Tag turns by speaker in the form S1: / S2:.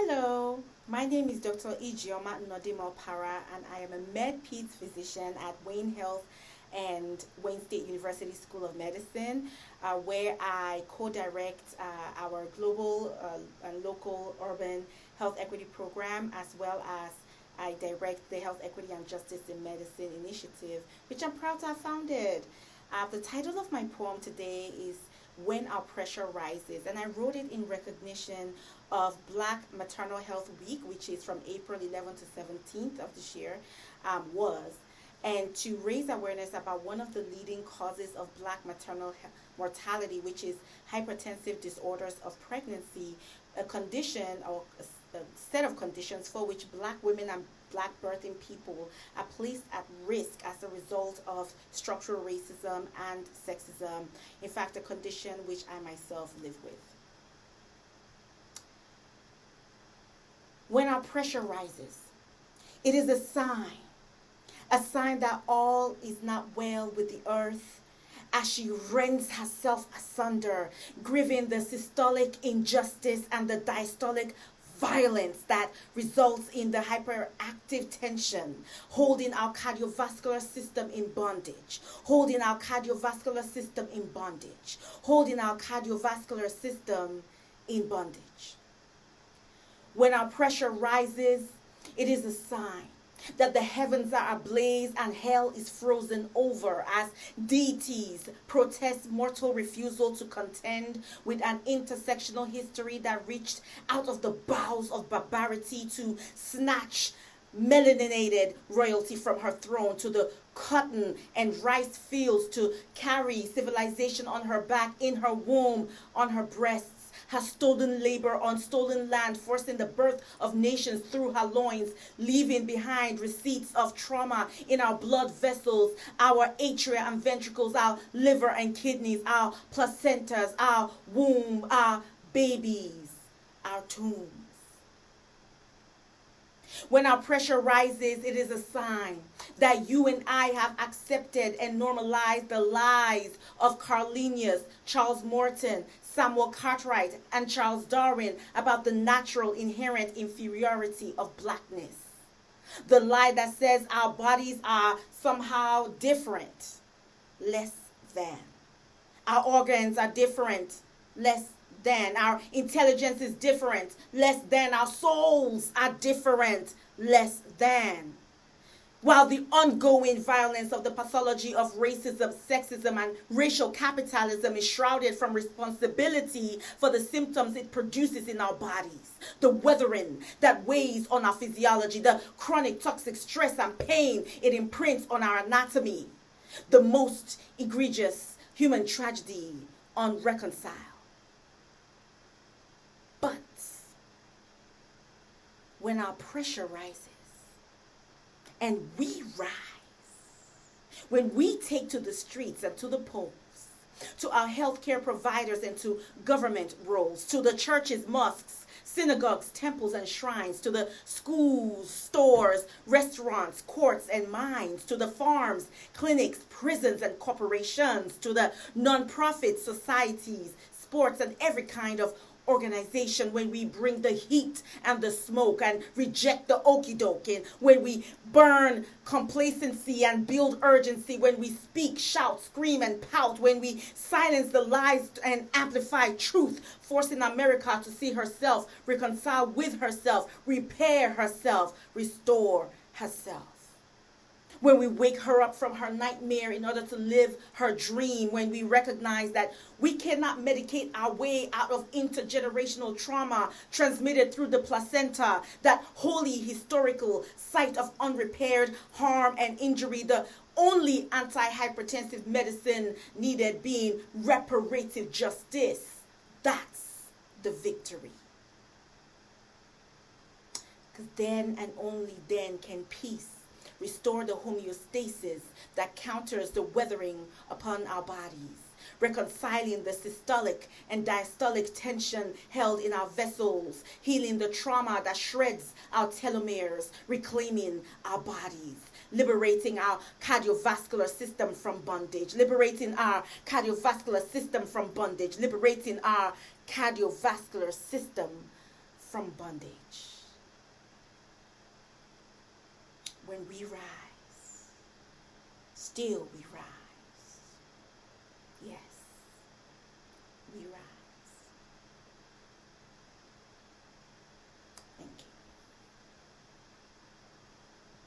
S1: Hello, my name is Dr. Ijeoma Nodimo-Para, and I am a med-peds physician at Wayne Health and Wayne State University School of Medicine, where I co-direct our global and local urban health equity program, as well as I direct the Health Equity and Justice in Medicine initiative, which I'm proud to have founded. The title of my poem today is When Our Pressure Rises, and I wrote it in recognition of Black Maternal Health Week, which is from April 11th to 17th of this year, and to raise awareness about one of the leading causes of Black maternal mortality, which is hypertensive disorders of pregnancy, a condition or a set of conditions for which Black women and Black birthing people are placed at risk as a result of structural racism and sexism. In fact, a condition which I myself live with. When our pressure rises, it is a sign that all is not well with the earth as she rends herself asunder, grieving the systolic injustice and the diastolic violence that results in the hyperactive tension, holding our cardiovascular system in bondage, holding our cardiovascular system in bondage, holding our cardiovascular system in bondage. When our pressure rises, it is a sign that the heavens are ablaze and hell is frozen over as deities protest mortal refusal to contend with an intersectional history that reached out of the bowels of barbarity to snatch melaninated royalty from her throne, to the cotton and rice fields, to carry civilization on her back, in her womb, on her breasts, has stolen labor on stolen land, forcing the birth of nations through her loins, leaving behind receipts of trauma in our blood vessels, our atria and ventricles, our liver and kidneys, our placentas, our womb, our babies, our tombs. When our pressure rises, it is a sign that you and I have accepted and normalized the lies of Carl Linnaeus, Charles Morton, Samuel Cartwright, and Charles Darwin about the natural inherent inferiority of blackness. The lie that says our bodies are somehow different, less than. Our organs are different, less than. Our intelligence is different, less than. Our souls are different, less than. While the ongoing violence of the pathology of racism, sexism, and racial capitalism is shrouded from responsibility for the symptoms it produces in our bodies, the weathering that weighs on our physiology, the chronic toxic stress and pain it imprints on our anatomy, the most egregious human tragedy unreconciled. But when our pressure rises and we rise, when we take to the streets and to the polls, to our healthcare providers and to government roles, to the churches, mosques, synagogues, temples, and shrines, to the schools, stores, restaurants, courts, and mines, to the farms, clinics, prisons, and corporations, to the non-profit societies, sports, and every kind of organization, when we bring the heat and the smoke and reject the okie doke, and when we burn complacency and build urgency, when we speak, shout, scream, and pout, when we silence the lies and amplify truth, forcing America to see herself, reconcile with herself, repair herself, restore herself. When we wake her up from her nightmare in order to live her dream, when we recognize that we cannot medicate our way out of intergenerational trauma transmitted through the placenta, that holy historical site of unrepaired harm and injury, the only anti-hypertensive medicine needed being reparative justice. That's the victory. Because then and only then can peace restore the homeostasis that counters the weathering upon our bodies, reconciling the systolic and diastolic tension held in our vessels, healing the trauma that shreds our telomeres, reclaiming our bodies, liberating our cardiovascular system from bondage, liberating our cardiovascular system from bondage, liberating our cardiovascular system from bondage. When we rise, still we rise.